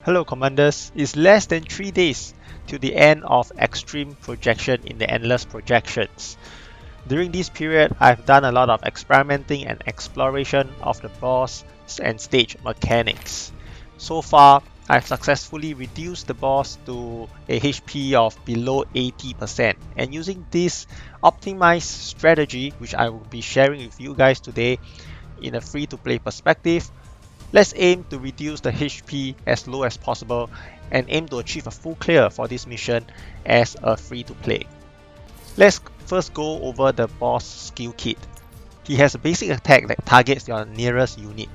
Hello Commanders, it's less than 3 days to the end of Extreme Projection in the Endless Projections. During this period, I've done a lot of experimenting and exploration of the boss and stage mechanics. So far, I've successfully reduced the boss to a HP of below 80%, and using this optimized strategy, which I will be sharing with you guys today in a free-to-play perspective, let's aim to reduce the HP as low as possible and aim to achieve a full clear for this mission as a free-to-play. Let's first go over the boss skill kit. He has a basic attack that targets your nearest unit,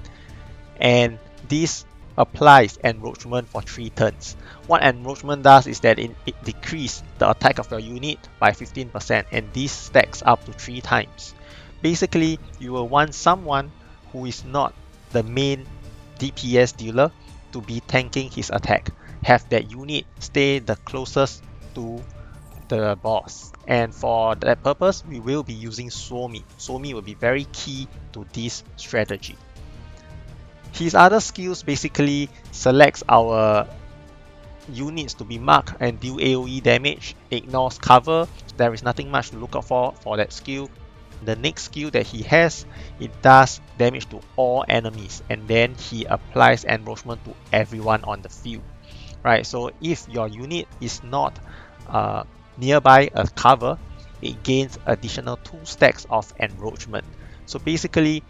and this applies enroachment for 3 turns. What enroachment does is that it decreases the attack of your unit by 15%, and this stacks up to 3 times. Basically, you will want someone who is not the main DPS dealer to be tanking his attack. Have that unit stay the closest to the boss, and for that purpose we will be using Suomi. Suomi will be very key to this strategy. His other skills basically selects our units to be marked and deal AoE damage, ignores cover. There is nothing much to look out for that skill. The next skill that he has, it does damage to all enemies, and then he applies enroachment to everyone on the field. Right, so if your unit is not nearby a cover, it gains additional 2 stacks of enroachment. So basically,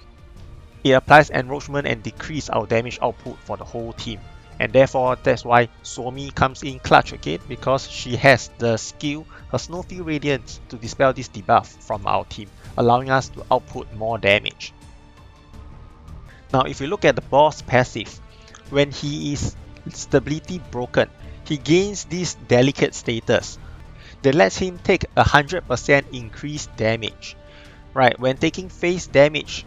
it applies enroachment and decrease our damage output for the whole team. And therefore, that's why Suomi comes in clutch again, because she has the skill, her Snowfield Radiance, to dispel this debuff from our team, allowing us to output more damage. Now, if you look at the boss passive, when he is stability broken, he gains this delicate status that lets him take 100% increased damage. Right, when taking face damage,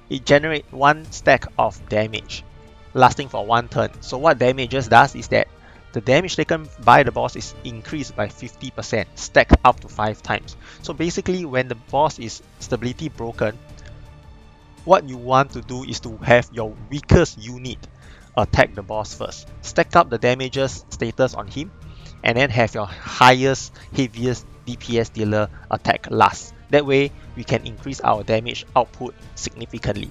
it generates 1 stack of damage, lasting for 1 turn. So what damages does is that the damage taken by the boss is increased by 50%, stacked up to 5 times. So basically, when the boss is stability broken, what you want to do is to have your weakest unit attack the boss first. Stack up the damages status on him, and then have your highest, heaviest DPS dealer attack last. That way, we can increase our damage output significantly.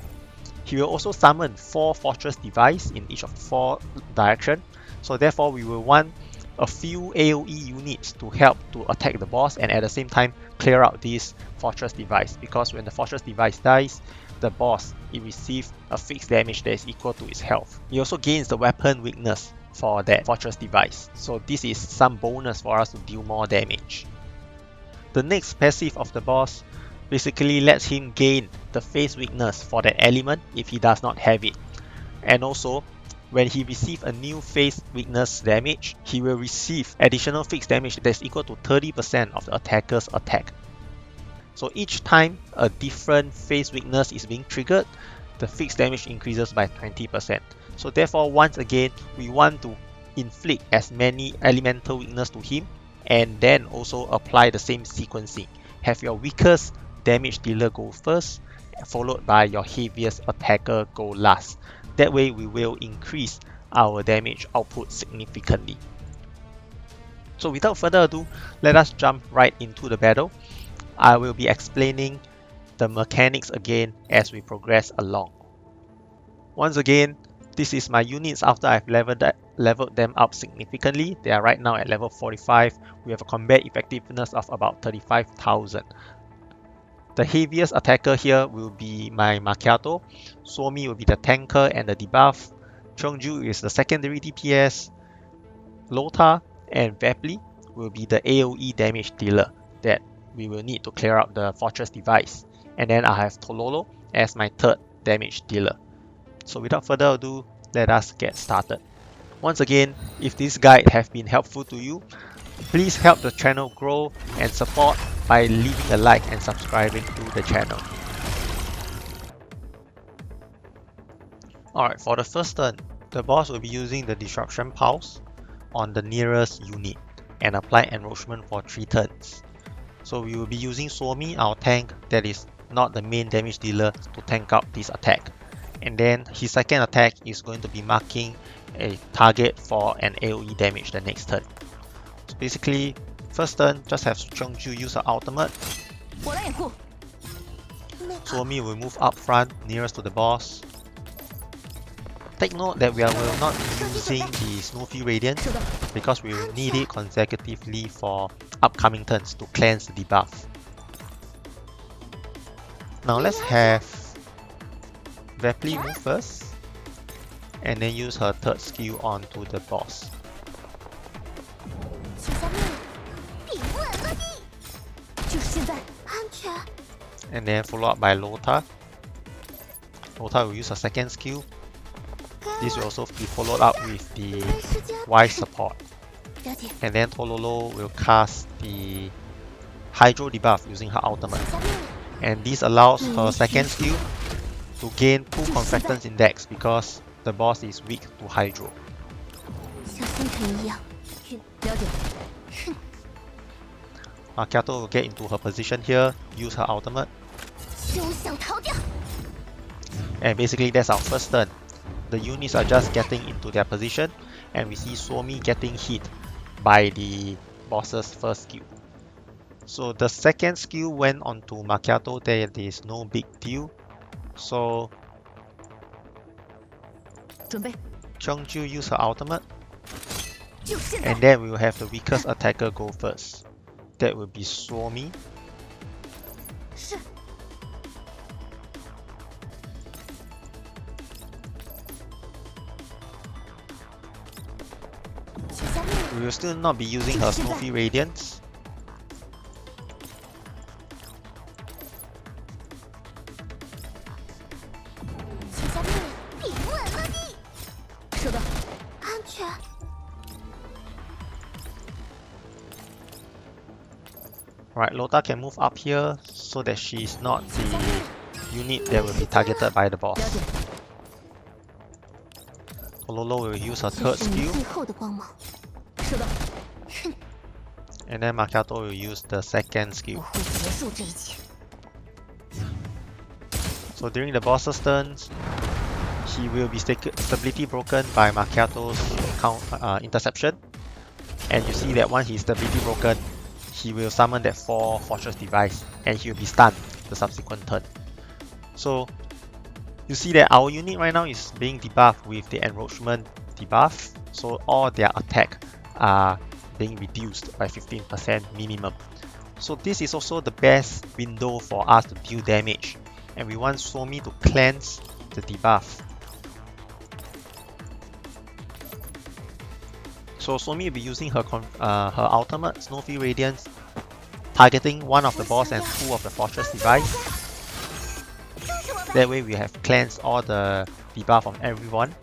He will also summon 4 Fortress Device in each of 4 directions. So therefore, we will want a few AoE units to help to attack the boss and at the same time clear out this Fortress Device, because when the Fortress Device dies, the boss, it receives a fixed damage that is equal to its health. He also gains the weapon weakness for that Fortress Device, so this is some bonus for us to deal more damage. The next passive of the boss basically lets him gain the phase weakness for that element if he does not have it. And also, when he receives a new phase weakness damage, he will receive additional fixed damage that is equal to 30% of the attacker's attack. So each time a different phase weakness is being triggered, the fixed damage increases by 20%. So therefore, once again, we want to inflict as many elemental weakness to him, and then also apply the same sequencing. Have your weakest damage dealer go first, followed by your heaviest attacker go last. That way we will increase our damage output significantly. So without further ado, let us jump right into the battle. I will be explaining the mechanics again as we progress along. Once again, this is my units after I've leveled them up significantly. They are right now at level 45. We have a combat effectiveness of about 35,000. The heaviest attacker here will be my Macchiato. Suomi will be the tanker and the debuff. Cheongju is the secondary DPS. Lota and Vepli will be the AoE damage dealer that we will need to clear out the Fortress Device. And then I have Tololo as my 3rd damage dealer. So without further ado, let us get started. Once again, if this guide has been helpful to you, please help the channel grow and support by leaving a like and subscribing to the channel. Alright, for the first turn, the boss will be using the Disruption Pulse on the nearest unit and apply enroachment for 3 turns. So we will be using Suomi, our tank that is not the main damage dealer, to tank out this attack. And then his second attack is going to be marking a target for an AoE damage the next turn. So basically, first turn, just have Cheongju use her ultimate. Suomi will move up front, nearest to the boss. Take note that we will not be using the Snowfield Radiance because we will need it consecutively for upcoming turns to cleanse the debuff. Now let's have Vepli move first and then use her third skill onto the boss. And then follow up by Lota. Lota will use her second skill. This will also be followed up with the Wise support. And then Tololo will cast the Hydro debuff using her ultimate. And this allows her second skill to gain 2 Confectance Index because the boss is weak to Hydro. Macchiato will get into her position here, use her ultimate. And basically that's our first turn. The units are just getting into their position and we see Suomi getting hit by the boss's first skill. So the second skill went onto Macchiato, there is no big deal. So Cheongju use her ultimate and then we will have the weakest attacker go first. That will be Suomi. We will still not be using her Snowfield Radiance. Right, Lota can move up here so that she is not the unit that will be targeted by the boss. Tololo will use her third skill. And then Macchiato will use the second skill. So during the boss's turns, he will be stability broken by Macchiato's interception. And you see that once he's stability broken, he will summon that 4 Fortress device and he will be stunned the subsequent turn. So you see that our unit right now is being debuffed with the Enroachment debuff. So all their attack are being reduced by 15% minimum. So this is also the best window for us to deal damage. And we want Suomi to cleanse the debuff. So Suomi will be using her ultimate Snowfield Radiance, targeting one of the boss and 2 of the Fortress device. That way we have cleansed all the debuff from everyone.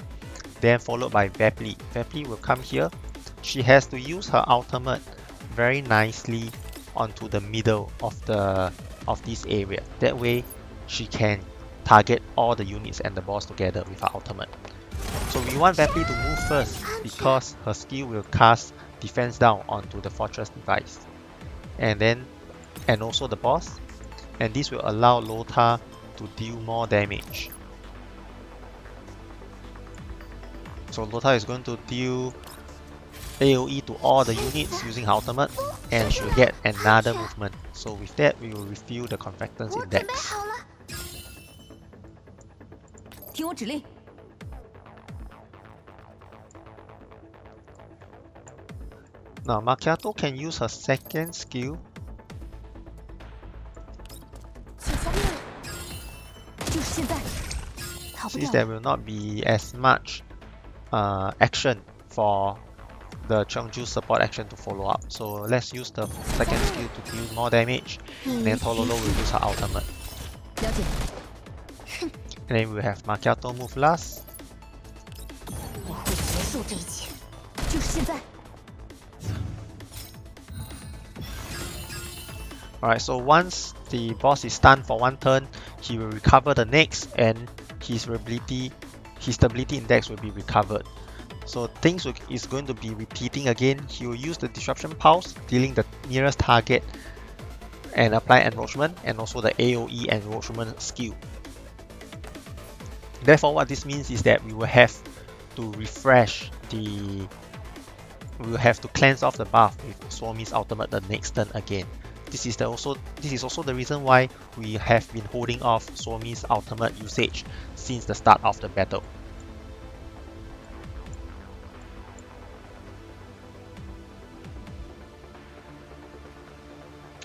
Then followed by Vepli. Vepli will come here. She has to use her ultimate very nicely onto the middle of this area. That way she can target all the units and the boss together with her ultimate. So we want Vepli to move first because her skill will cast defense down onto the Fortress device. And also the boss. And this will allow Lota to deal more damage. So Lota is going to deal AoE to all the units using her ultimate and she'll get another movement. So with that we will refill the Confectance Index. Now Macchiato can use her second skill. Since there will not be as much action for the Cheongju support action to follow up. So let's use the second skill to deal more damage. And then Tololo will use her ultimate. And then we'll have Macchiato move last. Alright, so once the boss is stunned for 1 turn, he will recover the next and his stability index will be recovered. So things is going to be repeating again. He will use the Disruption Pulse, dealing the nearest target and apply Enroachment and also the AoE Enroachment skill. Therefore what this means is that we will have to refresh the... We will have to cleanse off the buff with Suomi's ultimate the next turn again. This is also the reason why we have been holding off Suomi's ultimate usage since the start of the battle.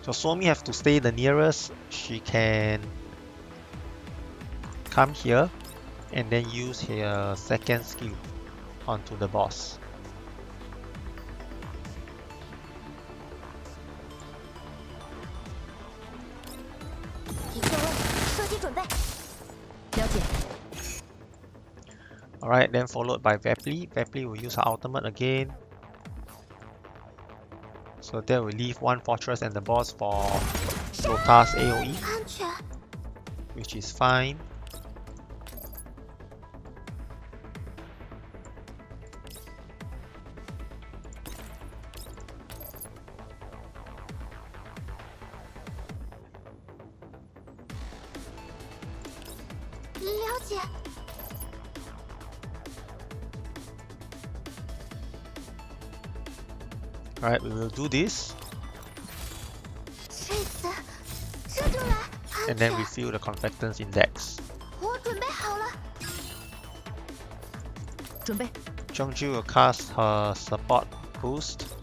So Suomi have to stay the nearest. She can come here and then use her second skill onto the boss. Alright, then followed by Vepli. Vepli will use her ultimate again. So that will leave one fortress and the boss for Lota's AoE, which is fine. Alright, we will do this. And then refill the conflictance index. Chongju will cast her support boost.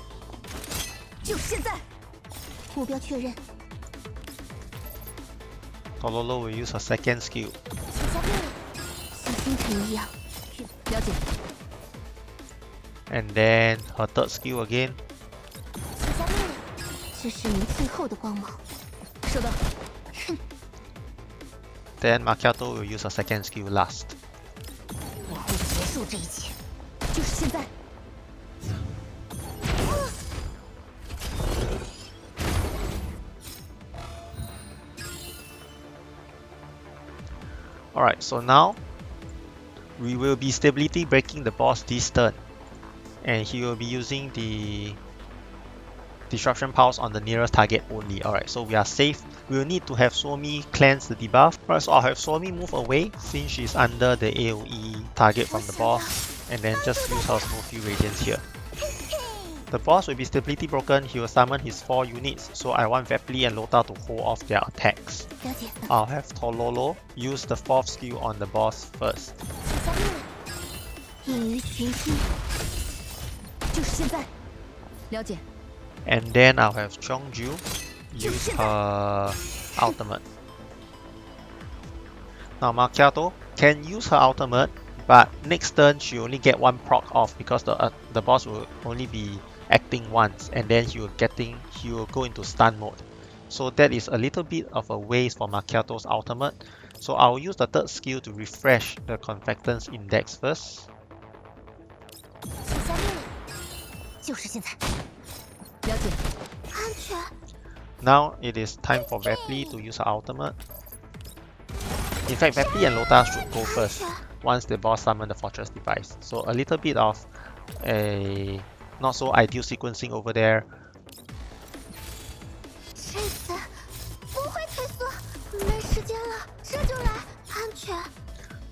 Tololo will use her second skill. And then her third skill again. Then Macchiato will use her second skill last. Alright, so now we will be stability breaking the boss this turn, and he will be using the Disruption Pulse on the nearest target only. Alright, so we are safe. We will need to have Suomi cleanse the debuff. Alright, so I'll have Suomi move away since she's under the AoE target from the boss, and then just use her small few radiance here. The boss will be stability broken. He will summon his 4 units, so I want Vepli and Lota to hold off their attacks. I'll have Tololo use the 4th skill on the boss first. And then I'll have Chongju use her ultimate. Now Macchiato can use her ultimate, but next turn she only get 1 proc off because the boss will only be acting once, and then he will go into stun mode. So that is a little bit of a waste for Macchiato's ultimate. So I'll use the 3rd skill to refresh the conflictance index first. Now it is time for Vepli to use her ultimate. In fact, Vepli and Lota should go first once the boss summon the fortress device. So a little bit of a not so ideal sequencing over there.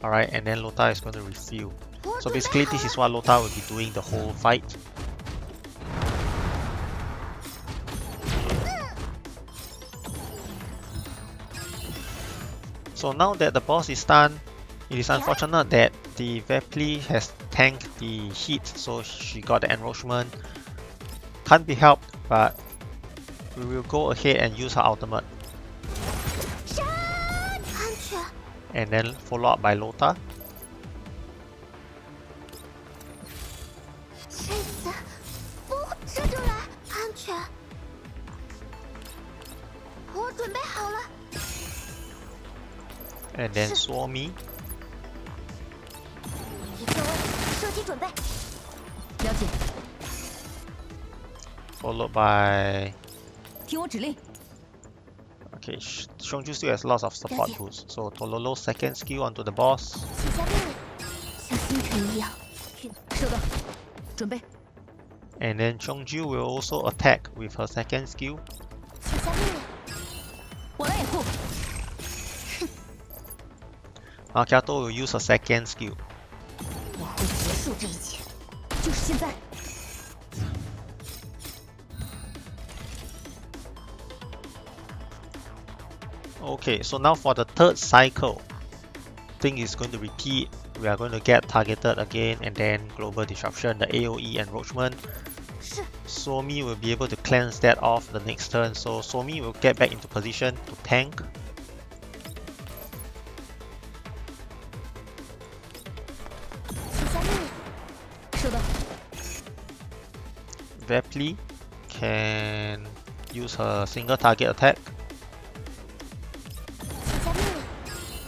Alright, and then Lota is going to refuel. So basically this is what Lota will be doing the whole fight. So now that the boss is stunned, it is unfortunate that the Vepli has tanked the hit, so she got the enroachment. Can't be helped, but we will go ahead and use her ultimate. And then follow up by Lota. And then Suomi. Followed by... Okay, Chongju still has lots of support boosts. So Tololo's second skill onto the boss. And then Chongju will also attack with her second skill. Macchiato will use her second skill. 束这一切，就是现在。 Okay, so now for the third cycle, thing is going to repeat. We are going to get targeted again and then global disruption, the AoE enroachment. 是。 Somi will be able to cleanse that off the next turn, so Somi will get back into position to tank. 请下命令。收到。 Vepli can use her single target attack. 请下命令。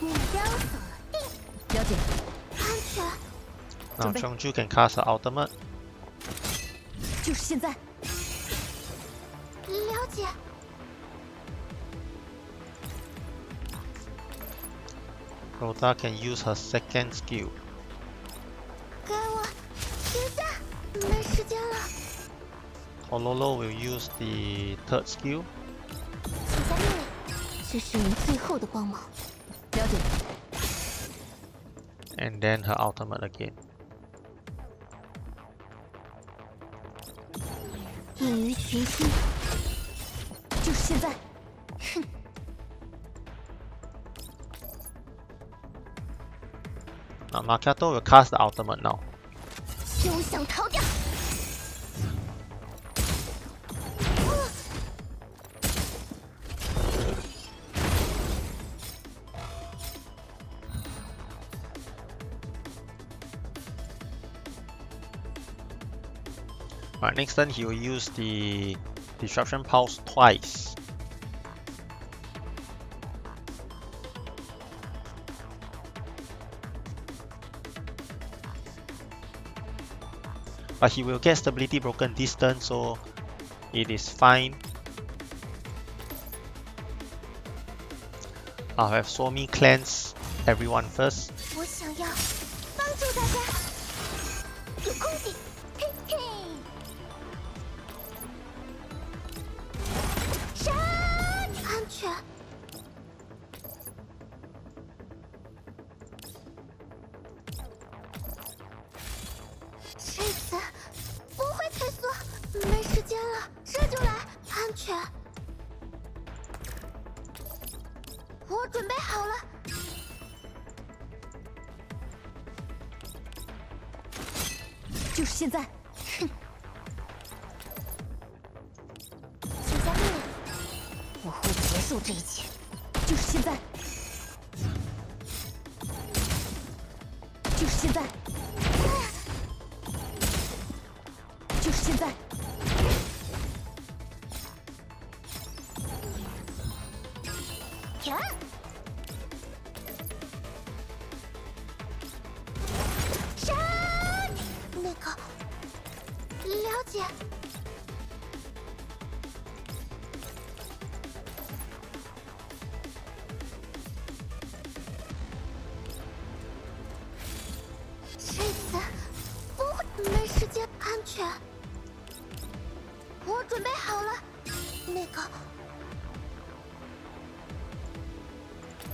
目标锁定。了解。安全。 Now Chongju can cast her ultimate. 就是现在。了解。 Rota can use her second skill. 给我停下，没时间了。 Hololo will use the third skill. 请下命令。这是您最后的光芒。了解。 And then her ultimate again. 隐于群星。就是现在。哼。 Now Makato will cast the ultimate now. 休想逃掉！ Alright, next turn he will use the Disruption Pulse twice. But he will get stability broken this turn, so it is fine. I'll have Somi cleanse everyone first. 我想要帮助大家。有空隙，嘿嘿。杀！安全。这次不会退缩，没时间了，这就来。安全。我准备好了。 就是现在！哼！请下命令，我会结束这一切。就是现在！就是现在！就是现在！停！杀！ 那个，了解。这次不会没时间，安全。我准备好了。那个，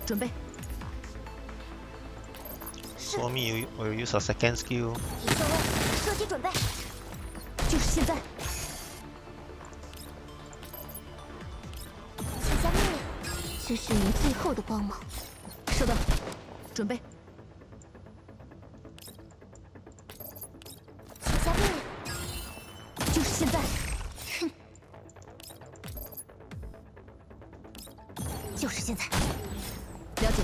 准备。 Somi will use her second skill. 提座位，射击准备。就是现在。请下命令，这是您最后的光芒。收到，准备。请下命令，就是现在。哼，就是现在。了解。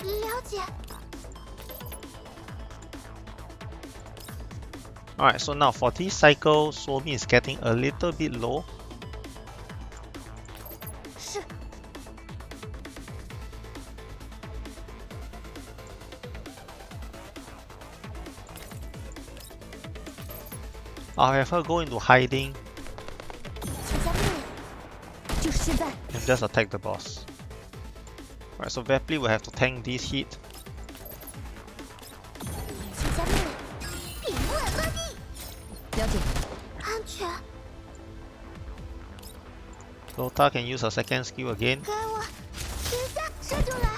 了解。 Alright, so now for this cycle, Somi is getting a little bit low. 是。I'll have her go into hiding 请下命令，就是现在。 and just attack the boss. Alright, so Vepli will have to tank this hit. 请下命令，顶稳落地。了解。安全。 Lota can use her second skill again. 给我停下，射出来。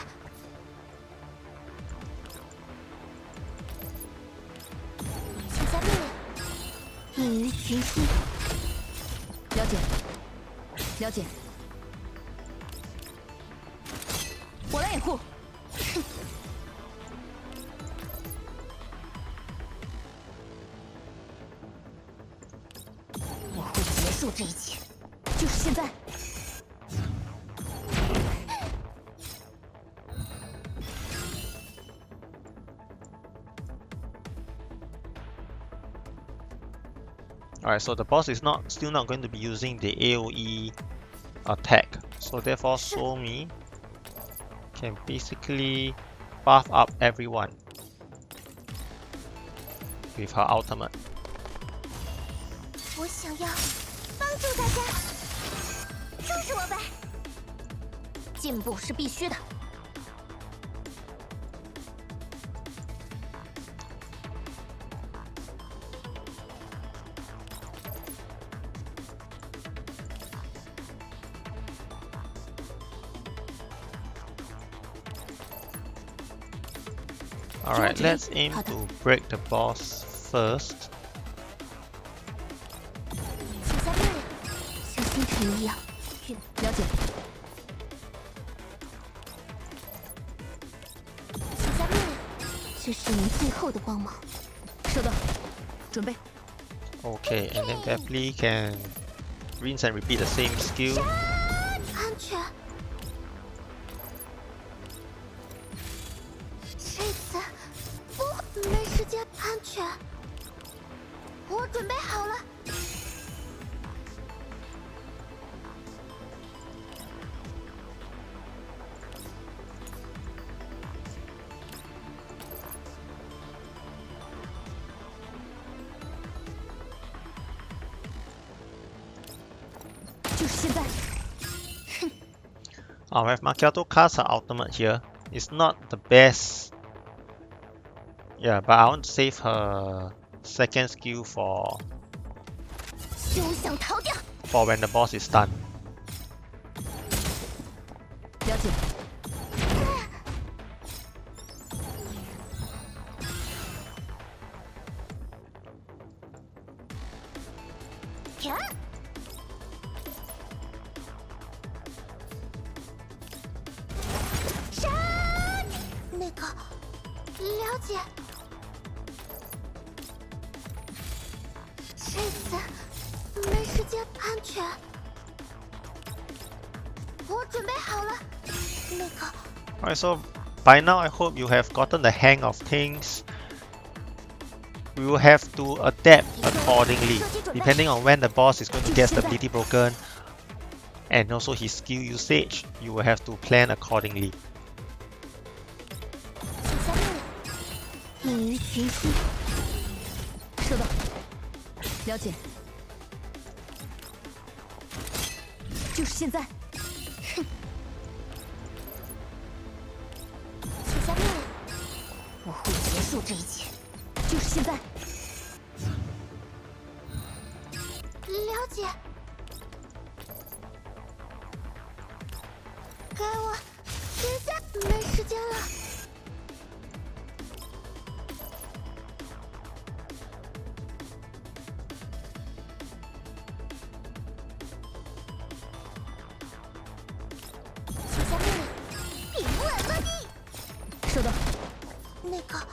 请下命令，异于群星。了解，了解。我来掩护。哼。我会结束这一切，就是现在。 Alright, so the boss is still not going to be using the AoE attack. So therefore Somi can basically buff up everyone with her ultimate. 我想要帮助大家，支持我呗。进步是必须的。 Alright, let's aim to break the boss first. 请下命令，像星辰一样。了解。请下命令，这是你最后的光芒。收到，准备。 Okay, and then Vepli can rinse and repeat the same skill. 安全。这次不，没时间。安全。我准备好了。 就是现在。哼。Alright, Macchiato cast her ultimate here. It's not the best. Yeah, but I want to save her second skill for 休想逃掉！ when the boss is done. 了解。停！杀！那个，了解。这次没时间，安全。我准备好了。那个。 Alright, so by now I hope you have gotten the hang of things. We will have to adapt accordingly, depending on when the boss is going to get stability broken, and also his skill usage. You will have to plan accordingly. 请下命令，异于群星。收到，了解。就是现在。哼。请下命令，我会结束这一切，就是现在。了解。给我停下，没时间了。 请下命令，顶稳落地。收到。那个。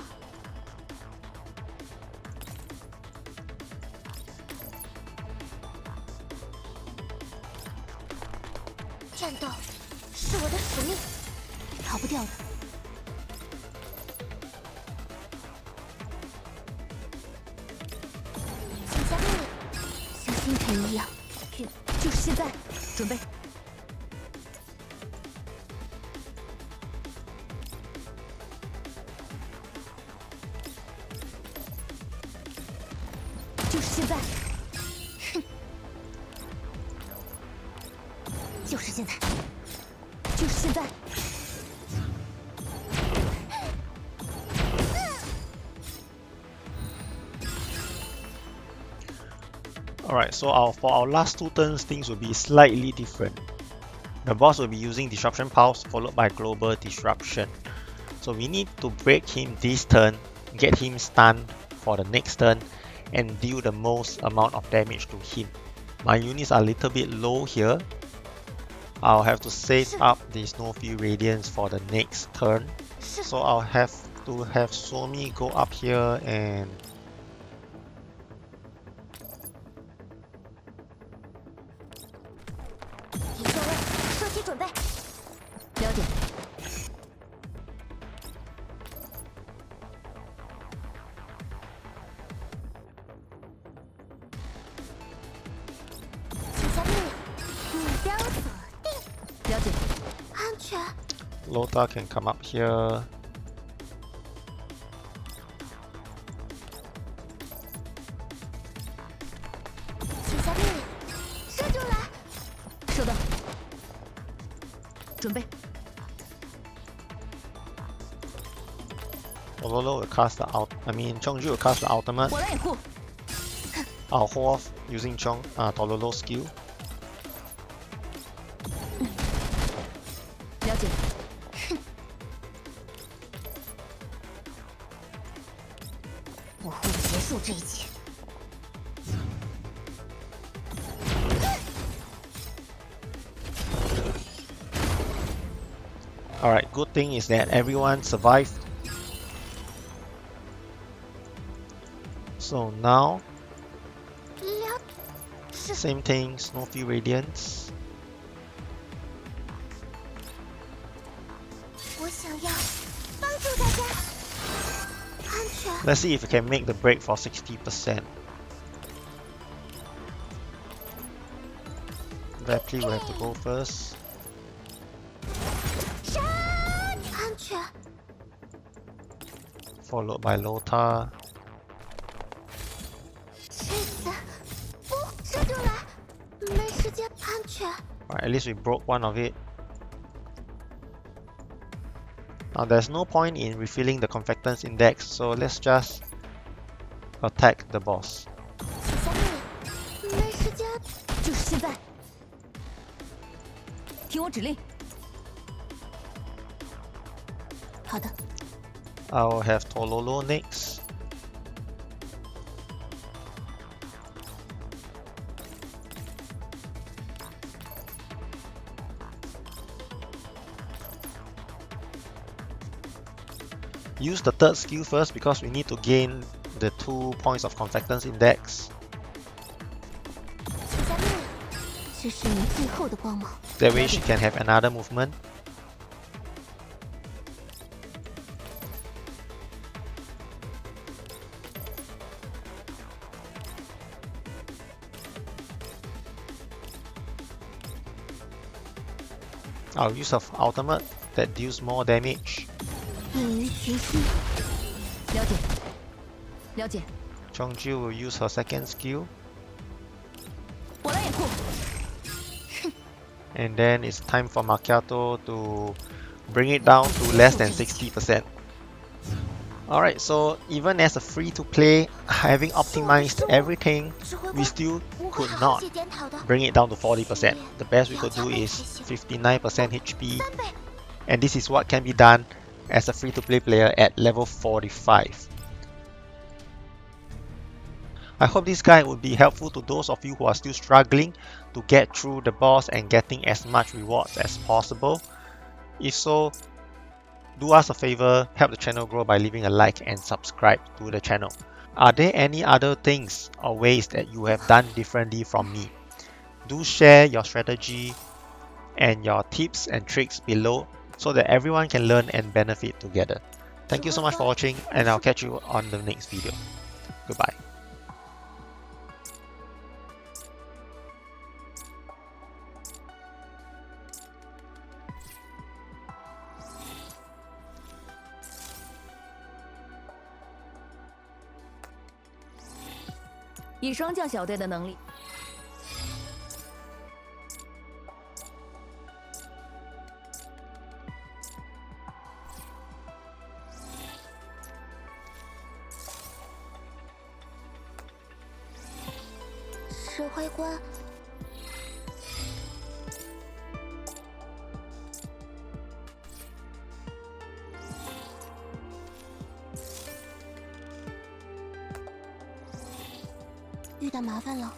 战斗是我的使命，逃不掉的。请下命令，像星辰一样。就是现在，准备。 就是现在。就是现在，就是现在。Alright, so for our last 2 turns, things will be slightly different. The boss will be using Disruption Pulse followed by Global Disruption. So we need to break him this turn, get him stunned for the next turn, and deal the most amount of damage to him. My units are a little bit low here. I'll have to save up the Snowfield Radiance for the next turn. So I'll have to have Somi go up here and Lota can come up here. Ololo will cast the Chongju will cast the ultimate. I'll hold off using Tololo's skill. Alright, good thing is that everyone survived. So now, same thing, Snowfield Radiance. Let's see if we can make the break for 60%. Vepli will have to go first. Followed by Lota. Alright, at least we broke one of it. Now there's no point in refilling the Confectance Index, so let's just attack the boss. I'll have Tololo next. Use the third skill first because we need to gain the 2 points of Confectance Index. That way she can have another movement. I'll use her ultimate that deals more damage. Chongju will use her second skill. And then it's time for Macchiato to bring it down to less than 60%. Alright, so even as a free-to-play, having optimized everything, we still could not bring it down to 40%. The best we could do is 59% HP, and this is what can be done as a free-to-play player at level 45. I hope this guide would be helpful to those of you who are still struggling to get through the boss and getting as much rewards as possible. If so, do us a favor, help the channel grow by leaving a like and subscribe to the channel. Are there any other things or ways that you have done differently from me? Do share your strategy and your tips and tricks below so that everyone can learn and benefit together. Thank you so much for watching, and I'll catch you on the next video. Goodbye. 指挥官。遇到麻烦了。